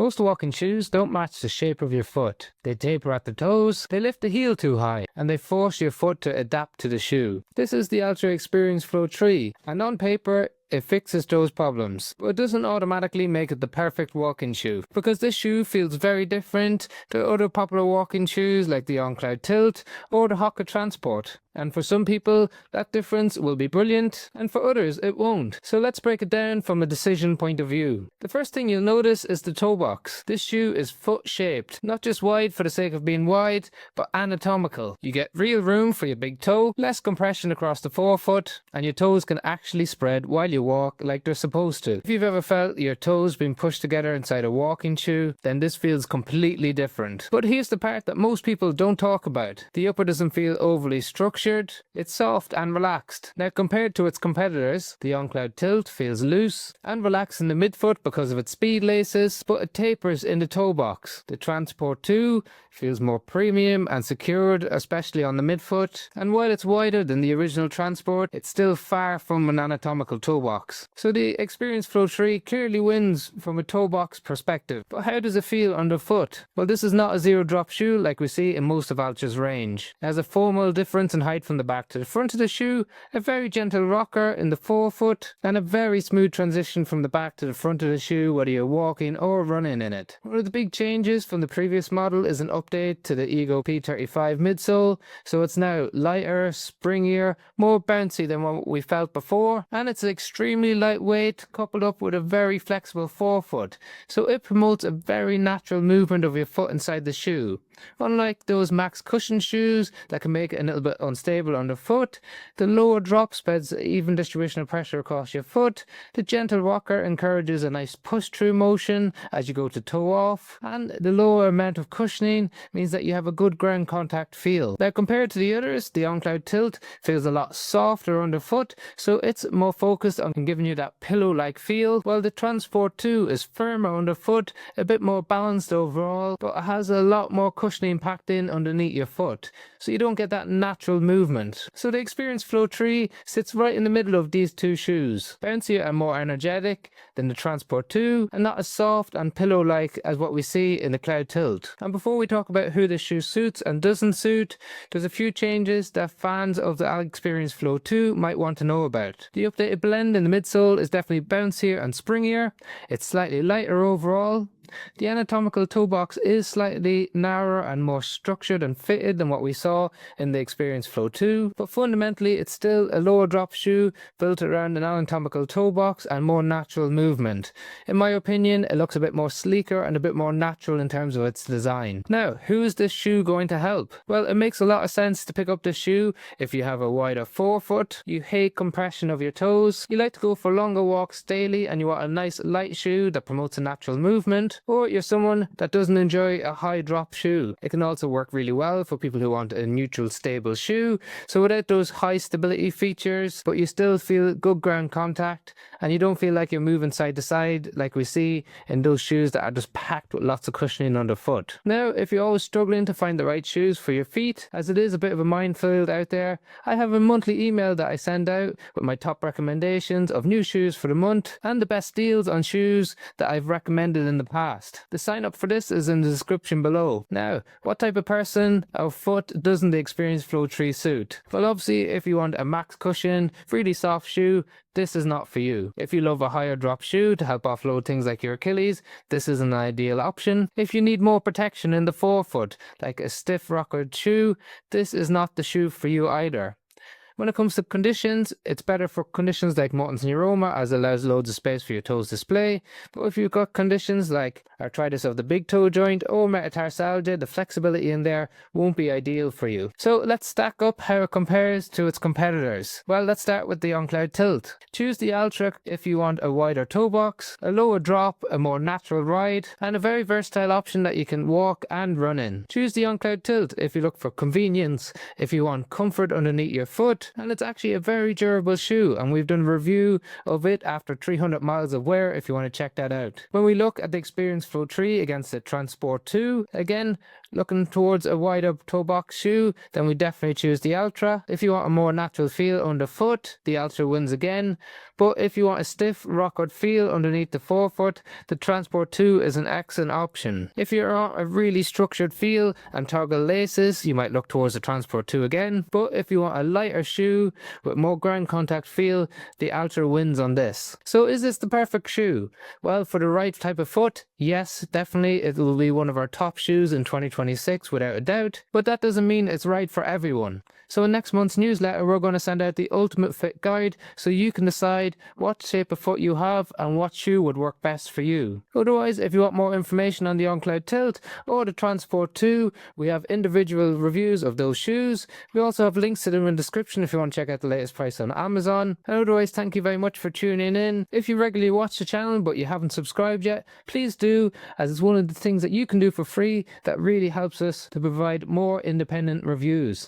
Most walking shoes don't match the shape of your foot. They taper at the toes, they lift the heel too high, and they force your foot to adapt to the shoe. This is the Altra Experience Flow 3, and on paper, it fixes those problems, but it doesn't automatically make it the perfect walking shoe, because this shoe feels very different to other popular walking shoes like the Cloudtilt or the Hoka Transport. And for some people, that difference will be brilliant, and for others, it won't. So let's break it down from a decision point of view. The first thing you'll notice is the toe box. This shoe is foot-shaped, not just wide for the sake of being wide, but anatomical. You get real room for your big toe, less compression across the forefoot, and your toes can actually spread while you walk like they're supposed to. If you've ever felt your toes being pushed together inside a walking shoe, then this feels completely different. But here's the part that most people don't talk about. The upper doesn't feel overly structured. It's soft and relaxed. Now, compared to its competitors, the Cloudtilt feels loose and relaxed in the midfoot because of its speed laces, but it tapers in the toe box. The Transport 2 feels more premium and secured, especially on the midfoot, and while it's wider than the original Transport, it's still far from an anatomical toe box. So the Experience Flow 3 clearly wins from a toe box perspective. But how does it feel underfoot? Well, this is not a zero drop shoe like we see in most of Altra's range. It has a 4 mm difference in height from the back to the front of the shoe, a very gentle rocker in the forefoot, and a very smooth transition from the back to the front of the shoe whether you're walking or running in it. One of the big changes from the previous model is an update to the Ego P35 midsole, so it's now lighter, springier, more bouncy than what we felt before, and it's extremely lightweight coupled up with a very flexible forefoot, so it promotes a very natural movement of your foot inside the shoe. Unlike those max cushion shoes that can make it a little bit unstable underfoot, the lower drop spreads even distribution of pressure across your foot. The gentle rocker encourages a nice push-through motion as you go to toe off, and the lower amount of cushioning means that you have a good ground contact feel. Now, compared to the others, the Cloudtilt feels a lot softer underfoot, so it's more focused on giving you that pillow-like feel, while the Transport 2 is firmer underfoot, a bit more balanced overall, but it has a lot more cushioning packed in underneath your foot, so you don't get that natural movement. So the Experience Flow 3 sits right in the middle of these two shoes, bouncier and more energetic than the Transport 2, and not as soft and pillow-like as what we see in the Cloudtilt. And before we talk about who this shoe suits and doesn't suit, there's a few changes that fans of the Experience Flow 2 might want to know about. The updated blend in the midsole is definitely bouncier and springier. It's slightly lighter overall. The anatomical toe box is slightly narrower and more structured and fitted than what we saw in the Experience Flow 2, but fundamentally it's still a lower drop shoe built around an anatomical toe box and more natural movement. In my opinion, it looks a bit more sleeker and a bit more natural in terms of its design. Now, who is this shoe going to help? Well, it makes a lot of sense to pick up this shoe if you have a wider forefoot, you hate compression of your toes, you like to go for longer walks daily, and you want a nice light shoe that promotes a natural movement, or you're someone that doesn't enjoy a high drop shoe. It can also work really well for people who want a neutral stable shoe, so without those high stability features, but you still feel good ground contact and you don't feel like you're moving side to side like we see in those shoes that are just packed with lots of cushioning underfoot. Now, if you're always struggling to find the right shoes for your feet, as it is a bit of a minefield out there, I have a monthly email that I send out with my top recommendations of new shoes for the month and the best deals on shoes that I've recommended in the past. The sign up for this is in the description below. Now, what type of person or foot doesn't the Experience Flow 3 suit? Well, obviously, if you want a max cushion, really soft shoe, this is not for you. If you love a higher drop shoe to help offload things like your Achilles, this is an ideal option. If you need more protection in the forefoot, like a stiff rockered shoe, this is not the shoe for you either. When it comes to conditions, it's better for conditions like Morton's neuroma, as it allows loads of space for your toes to display. But if you've got conditions like arthritis of the big toe joint or metatarsalgia, the flexibility in there won't be ideal for you. So let's stack up how it compares to its competitors. Well, let's start with the Cloudtilt. Choose the Altra if you want a wider toe box, a lower drop, a more natural ride, and a very versatile option that you can walk and run in. Choose the Cloudtilt if you look for convenience, if you want comfort underneath your foot, and it's actually a very durable shoe, and we've done a review of it after 300 miles of wear if you want to check that out. When we look at the Experience Flow 3 against the Transport 2. Again, looking towards a wider toe box shoe, then we definitely choose the Altra. If you want a more natural feel underfoot, the Altra wins again. But if you want a stiff, rockwood feel underneath the forefoot, the Transport 2 is an excellent option. If you want a really structured feel and toggle laces, you might look towards the Transport 2 again. But if you want a lighter shoe with more ground contact feel, the Altra wins on this. So is this the perfect shoe? Well, for the right type of foot, yes, definitely it will be one of our top shoes in 2026 without a doubt. But that doesn't mean it's right for everyone. So in next month's newsletter, we're going to send out the ultimate fit guide so you can decide what shape of foot you have and what shoe would work best for you. Otherwise, if you want more information on the Cloudtilt or the Transport 2, we have individual reviews of those shoes. We also have links to them in the description if you want to check out the latest price on Amazon. And otherwise, thank you very much for tuning in. If you regularly watch the channel but you haven't subscribed yet, please do, as it's one of the things that you can do for free that really helps us to provide more independent reviews.